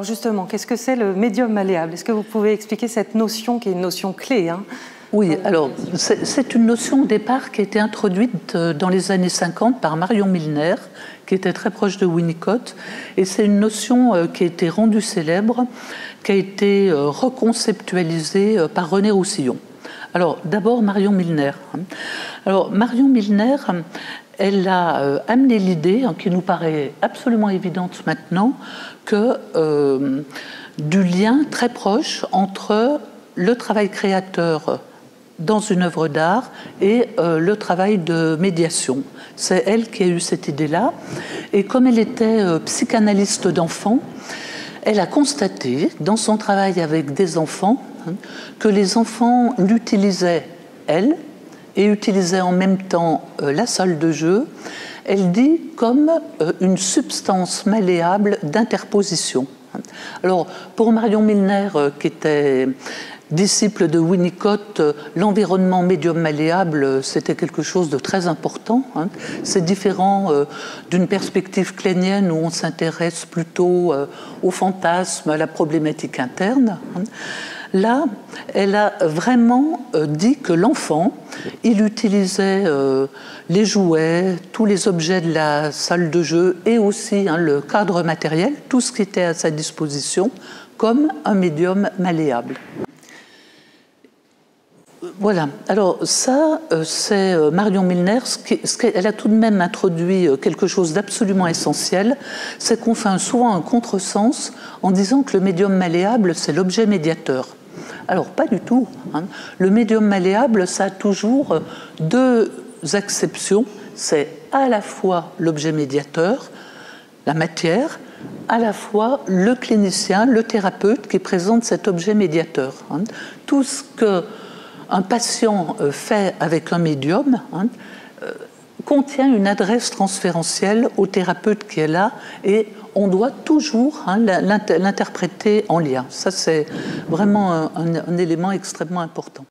Alors justement, qu'est-ce que c'est le médium malléable? Est-ce que vous pouvez expliquer cette notion qui est une notion clé, hein? Oui, alors c'est une notion au départ qui a été introduite dans les années 50 par Marion Milner, qui était très proche de Winnicott, et c'est une notion qui a été rendue célèbre, qui a été reconceptualisée par René Roussillon. Alors d'abord Marion Milner. Alors Marion Milner, elle a amené l'idée, qui nous paraît absolument évidente maintenant, que du lien très proche entre le travail créateur dans une œuvre d'art et le travail de médiation. C'est elle qui a eu cette idée-là. Et comme elle était psychanalyste d'enfants, elle a constaté, dans son travail avec des enfants, que les enfants l'utilisaient, elle, et utilisaient en même temps la salle de jeu, elle dit comme une substance malléable d'interposition. Alors, pour Marion Milner, qui était disciple de Winnicott, l'environnement médium malléable, c'était quelque chose de très important. C'est différent d'une perspective kleinienne où on s'intéresse plutôt au fantasme, à la problématique interne. Là, elle a vraiment dit que l'enfant, il utilisait les jouets, tous les objets de la salle de jeu et aussi le cadre matériel, tout ce qui était à sa disposition, comme un médium malléable. Voilà, alors ça, c'est Marion Milner. Elle a tout de même introduit quelque chose d'absolument essentiel, c'est qu'on fait souvent un contresens en disant que le médium malléable, c'est l'objet médiateur. Alors, pas du tout. Le médium malléable, ça a toujours deux acceptions. C'est à la fois l'objet médiateur, la matière, à la fois le clinicien, le thérapeute qui présente cet objet médiateur. Tout ce qu'un patient fait avec un médium contient une adresse transférentielle au thérapeute qui est là et on doit toujours l'interpréter en lien. Ça, c'est vraiment un élément extrêmement important.